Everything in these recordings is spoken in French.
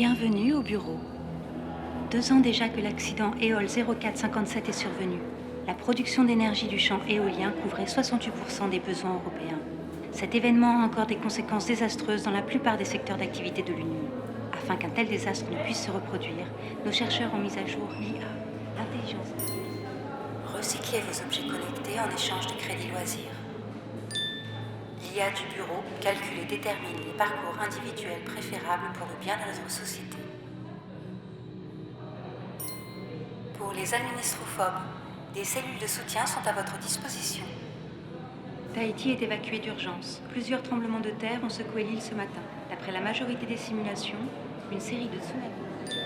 Bienvenue au bureau. 2 ans déjà que l'accident Éole 0457 est survenu. La production d'énergie du champ éolien couvrait 68% des besoins européens. Cet événement a encore des conséquences désastreuses dans la plupart des secteurs d'activité de l'Union. Afin qu'un tel désastre ne puisse se reproduire, nos chercheurs ont mis à jour l'IA, l'intelligence artificielle. Recyclez vos objets connectés en échange de crédits loisirs. L'IA du bureau calcule et détermine les parcours individuels préférables pour le bien de notre société. Pour les administrophobes, des cellules de soutien sont à votre disposition. Tahiti est évacué d'urgence. Plusieurs tremblements de terre ont secoué l'île ce matin. D'après la majorité des simulations, une série de tsunamis.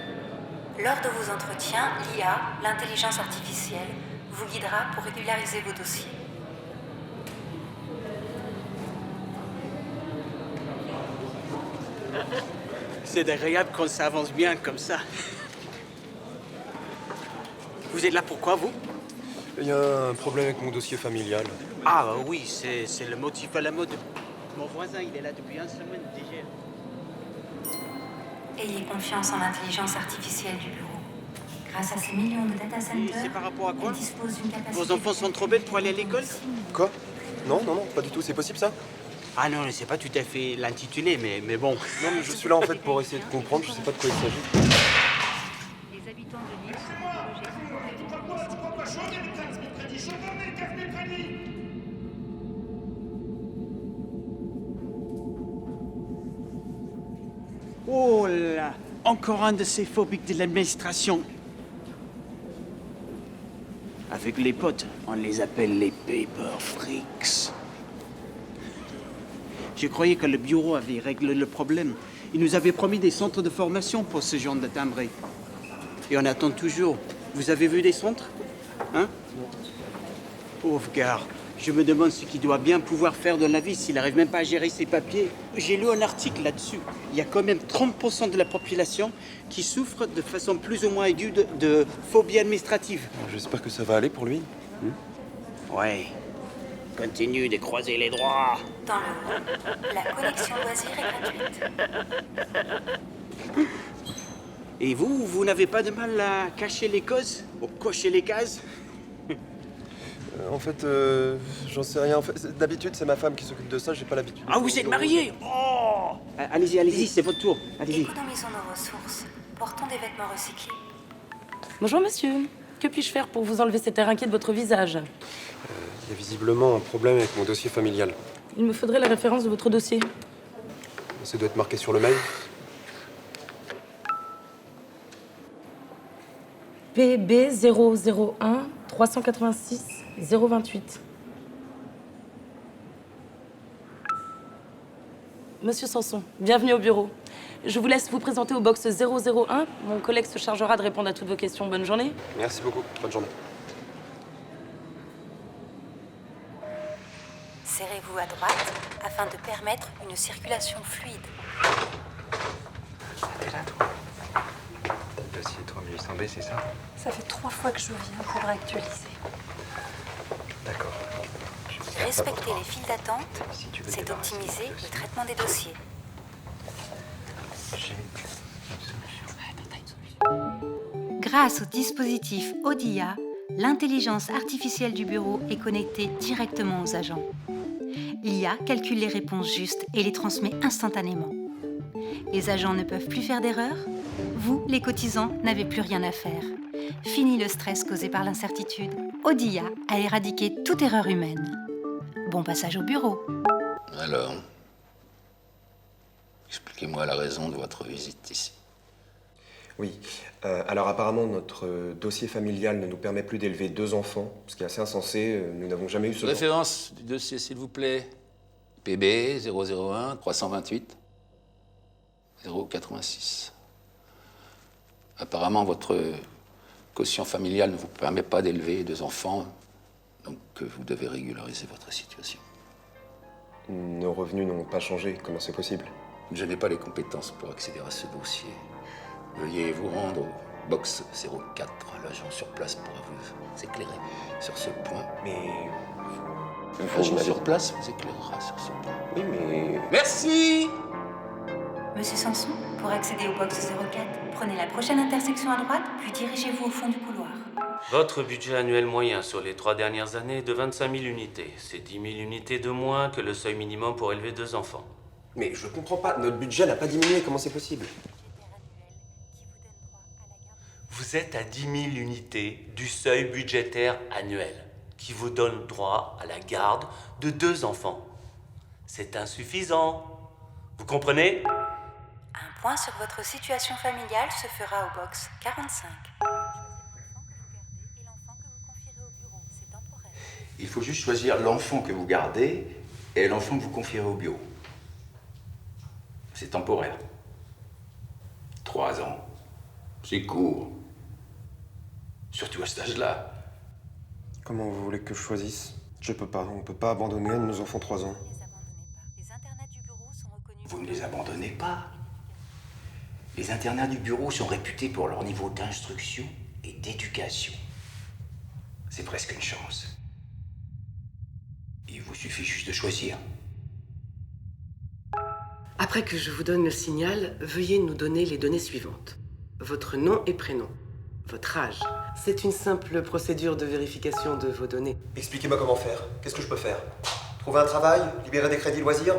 Lors de vos entretiens, l'IA, l'intelligence artificielle, vous guidera pour régulariser vos dossiers. C'est agréable quand ça avance bien comme ça. Vous êtes là pourquoi, vous? Il y a un problème avec mon dossier familial. Ah oui, c'est le motif à la mode. Mon voisin, il est là depuis 1 semaine déjà. Ayez confiance en l'intelligence artificielle du bureau. Grâce à ces millions de data centers, c'est par rapport à quoi? elle dispose d'une capacité... Vos enfants sont trop bêtes pour aller à l'école? Quoi? Non, pas du tout. C'est possible, ça? Ah non, c'est pas tout à fait l'intitulé, mais bon. Non, mais je suis là, en fait, pour essayer de comprendre. Je sais pas de quoi il s'agit. Les habitants de l'île sont Oh là! Encore un de ces phobiques de l'administration. Avec les potes, on les appelle les paper freaks. Je croyais que le bureau avait réglé le problème. Il nous avait promis des centres de formation pour ce genre de timbré. Et on attend toujours. Vous avez vu des centres? Hein? Pauvre gars. Je me demande ce qu'il doit bien pouvoir faire dans la vie s'il n'arrive même pas à gérer ses papiers. J'ai lu un article là-dessus. Il y a quand même 30% de la population qui souffre de façon plus ou moins aiguë de phobie administrative. J'espère que ça va aller pour lui. Ouais. Continue de croiser les droits. dans le haut. La connexion loisir est gratuite. Et vous n'avez pas de mal à cacher les causes? Ou cocher les cases? En fait, j'en sais rien. En fait, d'habitude, c'est ma femme qui s'occupe de ça. J'ai pas l'habitude. Ah, vous êtes mariés? Oh! Allez-y, c'est votre tour. Allez-y. Économisons nos ressources. Portons des vêtements recyclés. Bonjour monsieur, que puis-je faire pour vous enlever cet air inquiet de votre visage? Il y a visiblement un problème avec mon dossier familial. Il me faudrait la référence de votre dossier. Ça doit être marqué sur le mail. PB 001 386 028. Monsieur Sanson, bienvenue au bureau. Je vous laisse vous présenter au box 001. Mon collègue se chargera de répondre à toutes vos questions. Bonne journée. Merci beaucoup. Bonne journée. Serrez-vous à droite afin de permettre une circulation fluide. T'es là, toi? Le dossier 3800B, c'est ça? Ça fait 3 fois que je viens pour réactualiser. D'accord. Respecter les files d'attente, Si tu veux c'est débarrasser d'optimiser du le dossier, traitement des dossiers. j'ai une solution. Grâce au dispositif ODIA, l'intelligence artificielle du bureau est connectée directement aux agents. L'IA calcule les réponses justes et les transmet instantanément. Les agents ne peuvent plus faire d'erreurs. Vous, les cotisants, n'avez plus rien à faire. Fini le stress causé par l'incertitude. ODIA a éradiqué toute erreur humaine. Bon passage au bureau. Alors, expliquez-moi la raison de votre visite ici. Oui. Alors apparemment, notre dossier familial ne nous permet plus d'élever 2 enfants, ce qui est assez insensé. Nous n'avons jamais eu ce genre. Référence du dossier, s'il vous plaît. PB 001 328 086. Apparemment, votre quotient familial ne vous permet pas d'élever 2 enfants, donc vous devez régulariser votre situation. Nos revenus n'ont pas changé. Comment c'est possible? Je n'ai pas les compétences pour accéder à ce dossier. Veuillez vous rendre au box 04. L'agent sur place pourra vous éclairer sur ce point. Mais... L'agent sur place vous éclairera sur ce point. Oui, mais... Merci! Monsieur Sanson, pour accéder au box 04, prenez la prochaine intersection à droite, puis dirigez-vous au fond du couloir. Votre budget annuel moyen sur les 3 dernières années est de 25 000 unités. C'est 10 000 unités de moins que le seuil minimum pour élever 2 enfants. Mais je comprends pas, notre budget n'a pas diminué, comment c'est possible? Vous êtes à 10 000 unités du seuil budgétaire annuel, qui vous donne droit à la garde de 2 enfants. C'est insuffisant. Vous comprenez? Un point sur votre situation familiale se fera au box 45. Il faut juste choisir l'enfant que vous gardez et l'enfant que vous confierez au bureau. C'est temporaire. 3 ans. C'est court. Surtout à cet âge-là. Comment vous voulez que je choisisse? Je peux pas, on peut pas abandonner un de nos enfants 3 ans. Les internats du bureau sont reconnus. Vous ne les abandonnez pas. Les internats du bureau sont réputés pour leur niveau d'instruction et d'éducation. C'est presque une chance. Il vous suffit juste de choisir. Après que je vous donne le signal, veuillez nous donner les données suivantes. Votre nom et prénom. Votre âge. C'est une simple procédure de vérification de vos données. Expliquez-moi comment faire. Qu'est-ce que je peux faire? Trouver un travail? Libérer des crédits loisirs?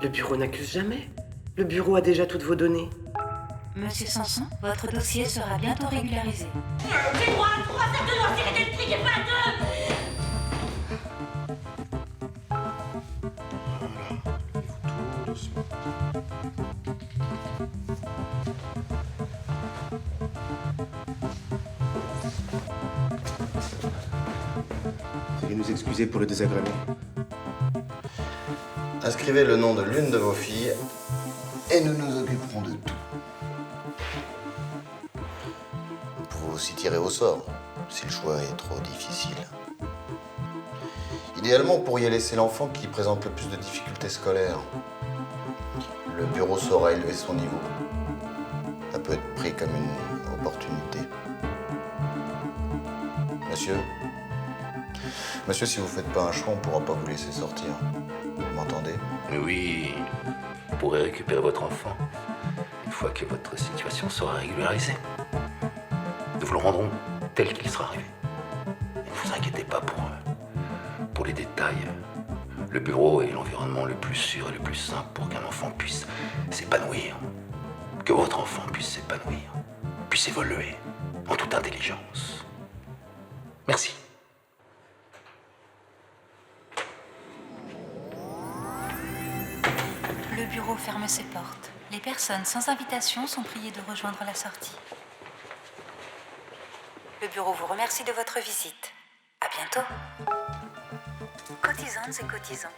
Le bureau n'accuse jamais. Le bureau a déjà toutes vos données. Monsieur Sanson, votre dossier sera bientôt régularisé. J'ai droit à 3 heures de loisirs électriques et pas 2! Veuillez nous excuser pour le désagrément. Inscrivez le nom de l'une de vos filles et nous nous occuperons de tout. Vous pouvez aussi tirer au sort, si le choix est trop difficile. Idéalement, vous pourriez laisser l'enfant qui présente le plus de difficultés scolaires. Le bureau saura élever son niveau. Ça peut être pris comme une opportunité. Monsieur, si vous faites pas un choix, on pourra pas vous laisser sortir. Vous m'entendez? Oui, vous pourrez récupérer votre enfant une fois que votre situation sera régularisée. Nous vous le rendrons tel qu'il sera arrivé. Et ne vous inquiétez pas pour les détails. Le bureau est l'environnement le plus sûr et le plus simple pour qu'un enfant puisse s'épanouir. Que votre enfant puisse s'épanouir, puisse évoluer en toute intelligence. Merci. Le bureau ferme ses portes. Les personnes sans invitation sont priées de rejoindre la sortie. Le bureau vous remercie de votre visite. À bientôt. Cotisantes et cotisants,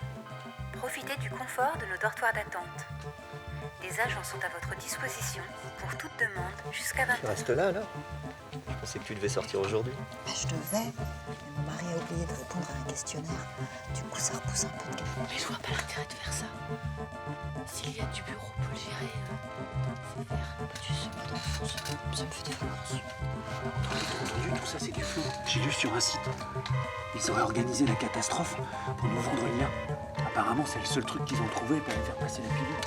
profitez du confort de nos dortoirs d'attente. Des agents sont à votre disposition pour toute demande jusqu'à 20h. Tu restes là alors? Je pensais que tu devais sortir aujourd'hui. Je devais, mais mon mari a oublié de répondre à un questionnaire. Du coup, ça repousse un peu de galère. Mais je vois pas l'intérêt de faire ça. S'il y a du bureau pour le gérer, faut faire. Tu sais, madame, ça me fait des vacances. Entendu, tout ça c'est du faux. J'ai lu sur un site. Ils auraient organisé la catastrophe pour nous vendre le lien. Apparemment, c'est le seul truc qu'ils ont trouvé pour nous faire passer la pilule.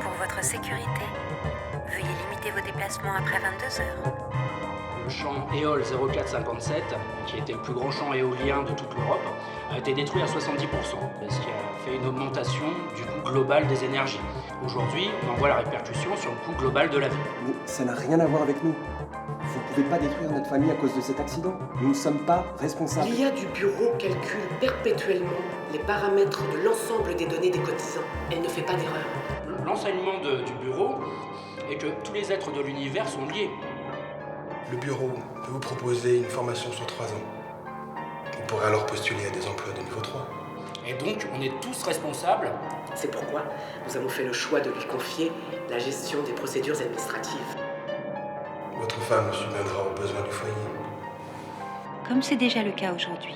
Pour votre sécurité, veuillez limiter vos déplacements après 22h. Le champ Éole 0457, qui était le plus grand champ éolien de toute l'Europe, a été détruit à 70%, ce qui a fait une augmentation du coût global des énergies. Aujourd'hui, on en voit la répercussion sur le coût global de la vie. Mais ça n'a rien à voir avec nous. Vous ne pouvez pas détruire notre famille à cause de cet accident. Nous ne sommes pas responsables. L'IA du bureau calcule perpétuellement les paramètres de l'ensemble des données des cotisants. Elle ne fait pas d'erreur. L'enseignement du bureau est que tous les êtres de l'univers sont liés. Le bureau peut vous proposer une formation sur 3 ans. Vous pourrez alors postuler à des emplois de niveau 3. Et donc, on est tous responsables. C'est pourquoi nous avons fait le choix de lui confier la gestion des procédures administratives. Votre femme subviendra aux besoins du foyer. Comme c'est déjà le cas aujourd'hui.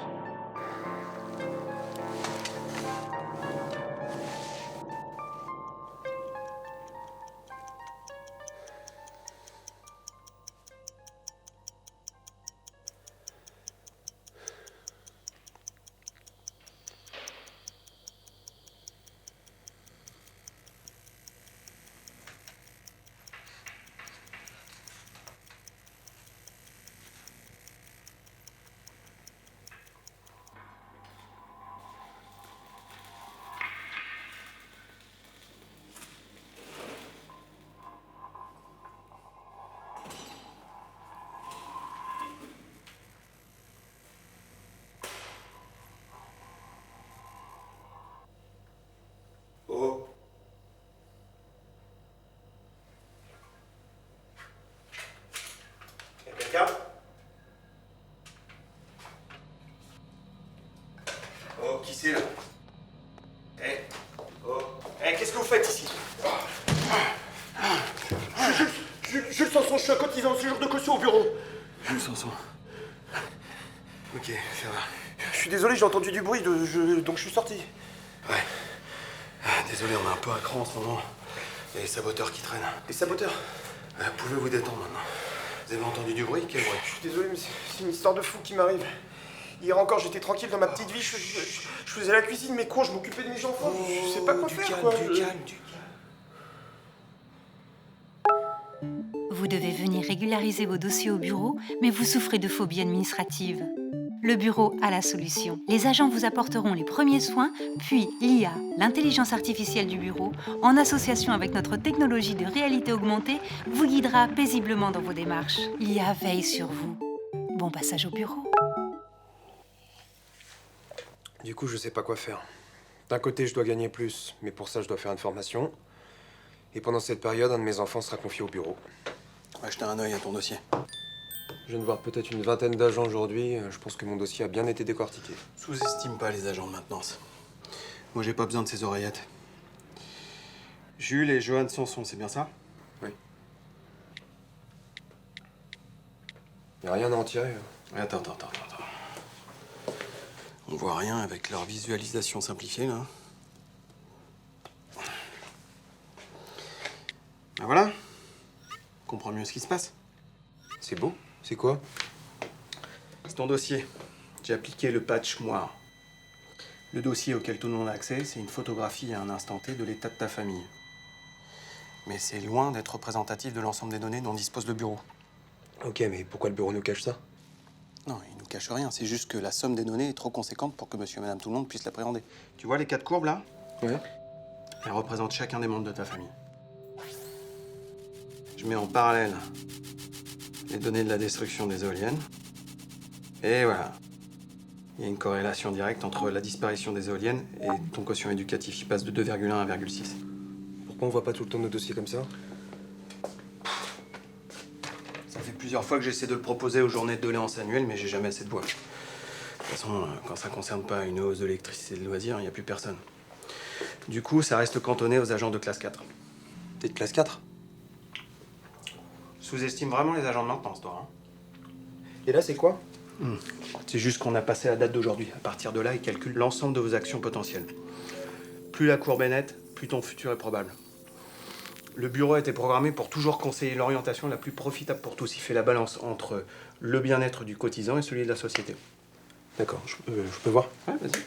Quelqu'un? Oh, qui c'est là? Eh, oh, eh, qu'est-ce que vous faites ici? Jules Sanson, je suis un cotisant, c'est jour de caution au bureau. Jules Sanson. Ok, ça va. Je suis désolé, j'ai entendu du bruit, donc je suis sorti. Ouais. Désolé, on a un peu un cran en ce moment. Il y a les saboteurs qui traînent. Les saboteurs? Pouvez vous détendre maintenant. Vous avez entendu du bruit? Quel bruit? Je suis désolé, mais c'est une histoire de fou qui m'arrive. Hier encore, j'étais tranquille dans ma petite vie, je faisais la cuisine, mes cours, je m'occupais de mes enfants, je sais pas quoi faire, quoi. Du calme. Vous devez venir régulariser vos dossiers au bureau, mais vous souffrez de phobie administrative. Le bureau a la solution. Les agents vous apporteront les premiers soins, puis l'IA, l'intelligence artificielle du bureau, en association avec notre technologie de réalité augmentée, vous guidera paisiblement dans vos démarches. L'IA veille sur vous. Bon passage au bureau. Du coup, je sais pas quoi faire. D'un côté, je dois gagner plus, mais pour ça, je dois faire une formation. Et pendant cette période, un de mes enfants sera confié au bureau. On va jeter un œil à ton dossier. Je viens de voir peut-être une vingtaine d'agents aujourd'hui. Je pense que mon dossier a bien été décortiqué. Sous-estime pas les agents de maintenance. Moi, j'ai pas besoin de ces oreillettes. Jules et Johan Sanson, c'est bien ça? Oui. Y a rien à en tirer. Attends. On voit rien avec leur visualisation simplifiée, là. Ben voilà. On comprend mieux ce qui se passe. C'est beau. C'est quoi? C'est ton dossier. J'ai appliqué le patch Moire. Le dossier auquel tout le monde a accès, c'est une photographie à un instant T de l'état de ta famille. Mais c'est loin d'être représentatif de l'ensemble des données dont dispose le bureau. Ok, mais pourquoi le bureau nous cache ça? Non, il nous cache rien. C'est juste que la somme des données est trop conséquente pour que monsieur et madame tout le monde puissent l'appréhender. Tu vois les 4 courbes, là? Ouais. Elles représentent chacun des membres de ta famille. Je mets en parallèle les données de la destruction des éoliennes. Et voilà. Il y a une corrélation directe entre la disparition des éoliennes et ton quotient éducatif. Il passe de 2,1 à 1,6. Pourquoi on voit pas tout le temps nos dossiers comme ça? Ça fait plusieurs fois que j'essaie de le proposer aux journées de doléances annuelles, mais j'ai jamais assez de voix. De toute façon, quand ça concerne pas une hausse de l'électricité et de loisirs, il n'y a plus personne. Du coup, ça reste cantonné aux agents de classe 4. T'es de classe 4? Sous-estime vraiment les agents de maintenance, toi. Hein. Et là, c'est quoi? C'est juste qu'on a passé la date d'aujourd'hui. À partir de là, il calcule l'ensemble de vos actions potentielles. Plus la courbe est nette, plus ton futur est probable. Le bureau a été programmé pour toujours conseiller l'orientation la plus profitable pour tous. Il fait la balance entre le bien-être du cotisant et celui de la société. D'accord, je peux voir? Ouais, vas-y.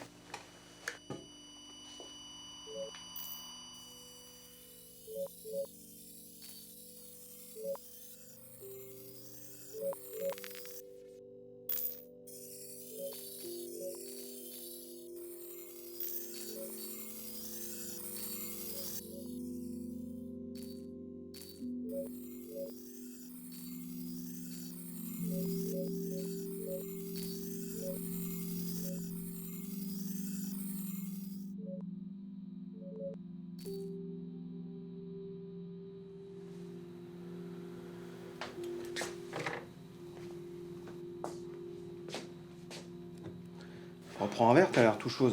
Reprends un verre, t'as l'air tout chose.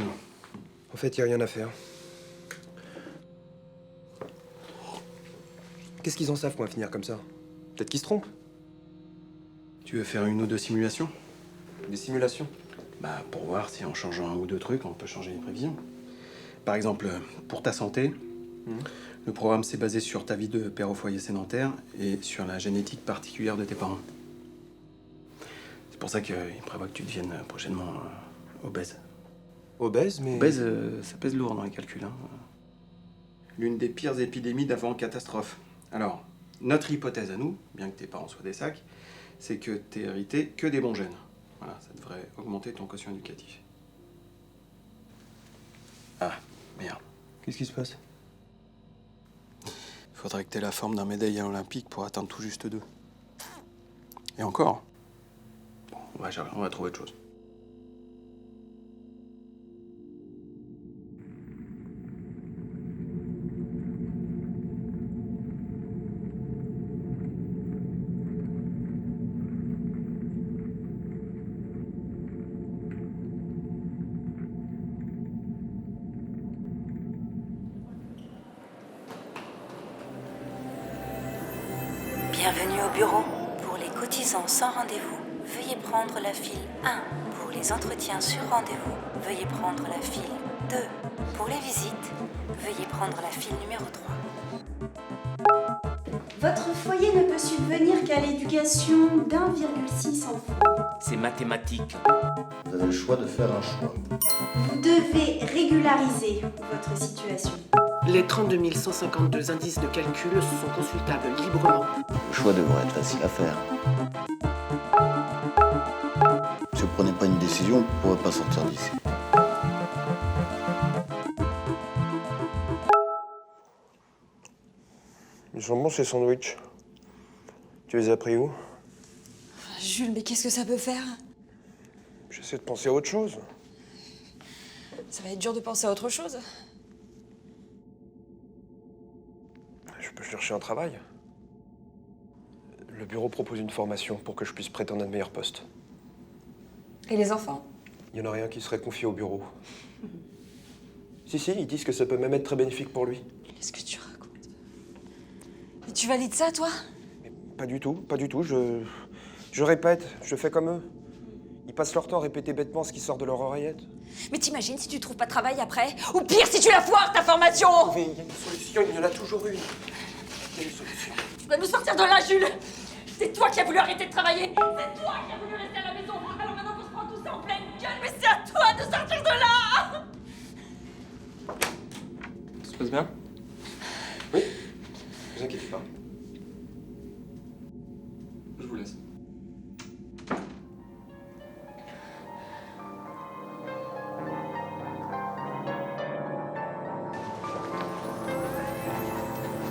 En fait, y a rien à faire. Qu'est-ce qu'ils en savent pour finir comme ça? Peut-être qu'ils se trompent. Tu veux faire une ou deux simulations? Des simulations? Bah, pour voir si en changeant un ou deux trucs, on peut changer les prévisions. Par exemple, pour ta santé, le programme s'est basé sur ta vie de père au foyer sédentaire et sur la génétique particulière de tes parents. C'est pour ça qu'il prévoit que tu deviennes prochainement obèse. Obèse, mais... Obèse, ça pèse lourd dans les calculs. Hein. L'une des pires épidémies d'avant-catastrophe. Alors, notre hypothèse à nous, bien que tes parents soient des sacs, c'est que t'aies hérité que des bons gènes. Voilà, ça devrait augmenter ton quotient éducatif. Ah, merde. Qu'est-ce qui se passe? Faudrait que t'aies la forme d'un médaillé olympique pour atteindre tout juste 2. Et encore. Bon, on va trouver autre chose. Bienvenue au bureau. Pour les cotisants sans rendez-vous, veuillez prendre la file 1. Pour les entretiens sur rendez-vous, veuillez prendre la file 2. Pour les visites, veuillez prendre la file numéro 3. Votre foyer ne peut subvenir qu'à l'éducation d'1,6 enfants. C'est mathématique. Vous avez le choix de faire un choix. Vous devez régulariser votre situation. Les 32 152 indices de calcul sont consultables librement. Le choix devrait être facile à faire. Si vous ne prenez pas une décision, vous ne pourrez pas sortir d'ici. Ils sont bons ces sandwichs. Tu les as pris où? Jules, mais qu'est-ce que ça peut faire? J'essaie de penser à autre chose. Ça va être dur de penser à autre chose. Je peux chercher un travail. Le bureau propose une formation pour que je puisse prétendre à de meilleurs postes. Et les enfants? Il n'y en a rien qui serait confié au bureau. Si, ils disent que ça peut même être très bénéfique pour lui. Qu'est-ce que tu racontes? Et tu valides ça, toi? Mais pas du tout. Je répète, je fais comme eux. Ils passent leur temps à répéter bêtement ce qui sort de leur oreillette. Mais t'imagines si tu trouves pas de travail après? Ou pire, si tu la foires, ta formation! Mais il y a une solution, il y en a toujours une. Il y a une solution. Tu vas nous sortir de là, Jules! C'est toi qui as voulu arrêter de travailler! C'est toi qui as voulu rester à la maison! Alors maintenant qu'on se prend tout ça en pleine gueule, mais c'est à toi de sortir de là! Ça se passe bien? Oui? Ne vous inquiétez pas. Je vous laisse.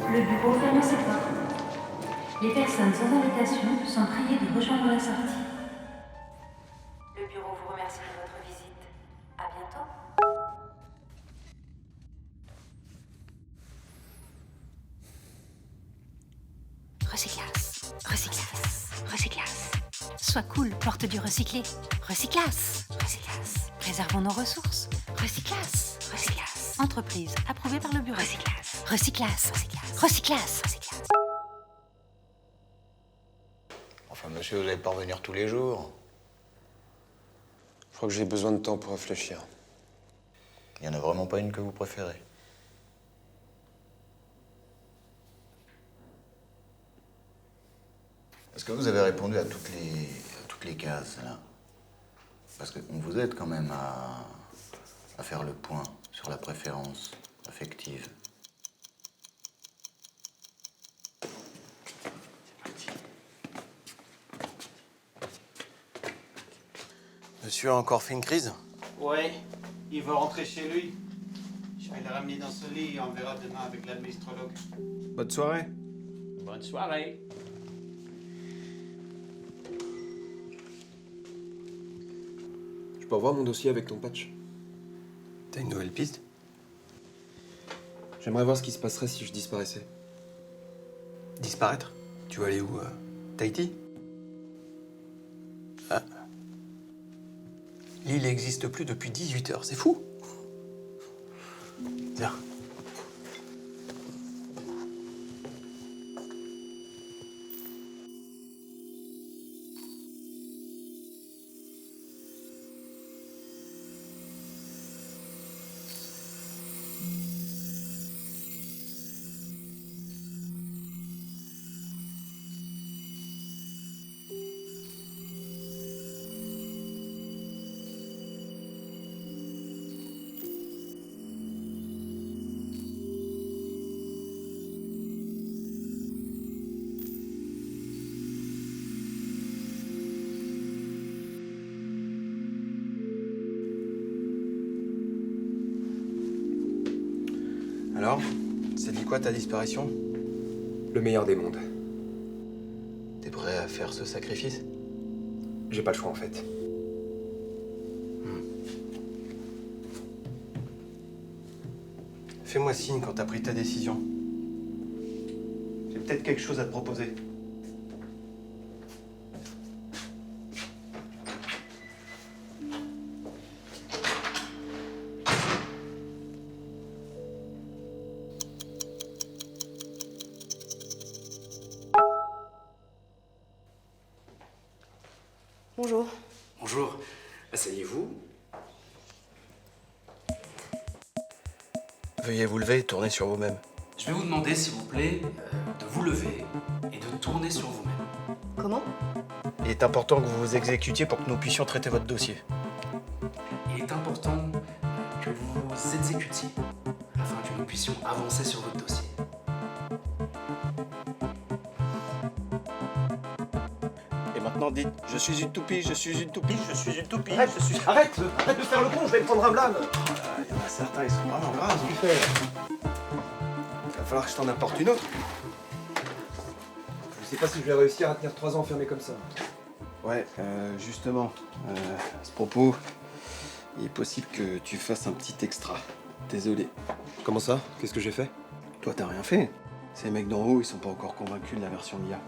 Le bureau ferme ses portes. Les personnes sans invitation sont priées de rejoindre la sortie. Le bureau vous remercie de votre visite. À bientôt. Recyclasse, recyclasse, recyclasse. Sois cool, porte du recyclé. Recyclasse, recyclasse. Préservons nos ressources. Recyclasse, recyclasse. Entreprise approuvée par le bureau. Recyclasse, recyclasse, recyclasse, recyclasse, recyclasse. Enfin, monsieur, vous n'allez pas revenir tous les jours. Je crois que j'ai besoin de temps pour réfléchir. Il n'y en a vraiment pas une que vous préférez. Est-ce que vous avez répondu à toutes les cases, là? Parce qu'on vous aide quand même à faire le point sur la préférence affective. Monsieur a encore fait une crise? Ouais, il veut rentrer chez lui. Je vais le ramener dans ce lit et on verra demain avec l'administrologue. Bonne soirée. Bonne soirée. Je peux revoir mon dossier avec ton patch? T'as une nouvelle piste? J'aimerais voir ce qui se passerait si je disparaissais. Disparaître? Tu vas aller où? Tahiti? Ah. L'île n'existe plus depuis 18 heures, c'est fou! Tiens. Alors, ça dit quoi ta disparition? Le meilleur des mondes. T'es prêt à faire ce sacrifice? J'ai pas le choix en fait. Fais-moi signe quand t'as pris ta décision. J'ai peut-être quelque chose à te proposer. Bonjour. Bonjour. Asseyez-vous. Veuillez vous lever et tourner sur vous-même. Je vais vous demander, s'il vous plaît, de vous lever et de tourner sur vous-même. Comment? Il est important que vous vous exécutiez pour que nous puissions traiter votre dossier. Il est important que vous vous exécutiez afin que nous puissions avancer sur votre dossier. Et maintenant dites, je suis une toupie, je suis une toupie, je suis une toupie, Arrête, je suis... arrête de faire le con, je vais me prendre un blâme. Il y en a certains, ils sont vraiment graves. Qu'est-ce que tu fais? Il va falloir que je t'en apporte une autre. Je sais pas si je vais réussir à tenir 3 ans enfermé comme ça. Ouais, justement, à ce propos, il est possible que tu fasses un petit extra. Désolé. Comment ça? Qu'est-ce que j'ai fait? Toi, t'as rien fait. Ces mecs d'en haut, ils sont pas encore convaincus de la version d'IA.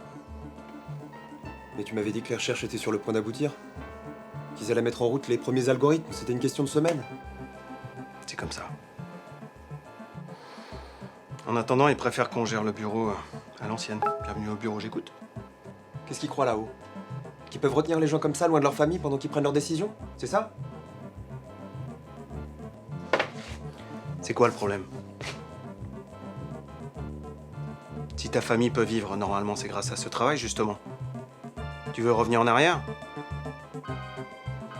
Mais tu m'avais dit que les recherches étaient sur le point d'aboutir. Qu'ils allaient mettre en route les premiers algorithmes, c'était une question de semaines. C'est comme ça. En attendant, ils préfèrent qu'on gère le bureau à l'ancienne. Bienvenue au bureau, j'écoute. Qu'est-ce qu'ils croient là-haut? Qu'ils peuvent retenir les gens comme ça, loin de leur famille, pendant qu'ils prennent leurs décisions? C'est ça? C'est quoi le problème? Si ta famille peut vivre normalement, c'est grâce à ce travail, justement. Tu veux revenir en arrière?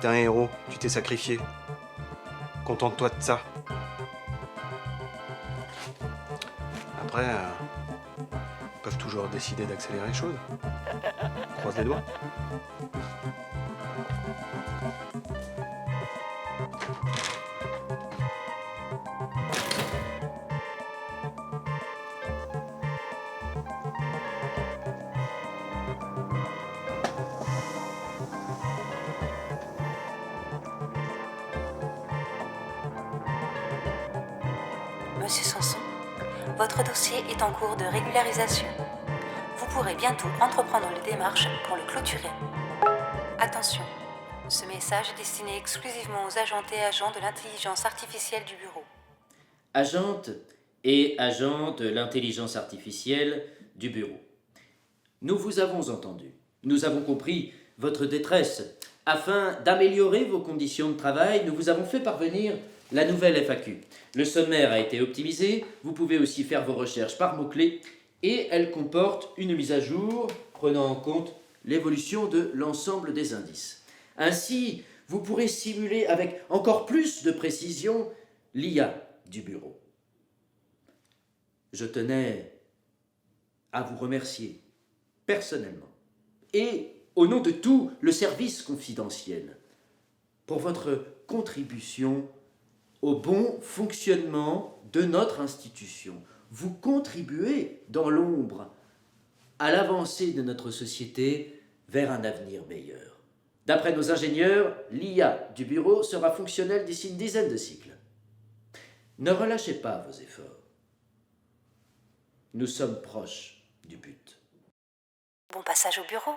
T'es un héros, tu t'es sacrifié. Contente-toi de ça. Après, ils peuvent toujours décider d'accélérer les choses. Croise les doigts. Monsieur Sanson, votre dossier est en cours de régularisation. Vous pourrez bientôt entreprendre les démarches pour le clôturer. Attention, ce message est destiné exclusivement aux agentes et agents de l'intelligence artificielle du bureau. Agente et agent de l'intelligence artificielle du bureau. Nous vous avons entendu. Nous avons compris votre détresse. Afin d'améliorer vos conditions de travail, nous vous avons fait parvenir la nouvelle FAQ. Le sommaire a été optimisé, vous pouvez aussi faire vos recherches par mots-clés et elle comporte une mise à jour prenant en compte l'évolution de l'ensemble des indices. Ainsi, vous pourrez simuler avec encore plus de précision l'IA du bureau. Je tenais à vous remercier personnellement et au nom de tout le service confidentiel pour votre contribution au bon fonctionnement de notre institution. Vous contribuez dans l'ombre à l'avancée de notre société vers un avenir meilleur. D'après nos ingénieurs, l'IA du bureau sera fonctionnelle d'ici une dizaine de cycles. Ne relâchez pas vos efforts. Nous sommes proches du but. Bon passage au bureau.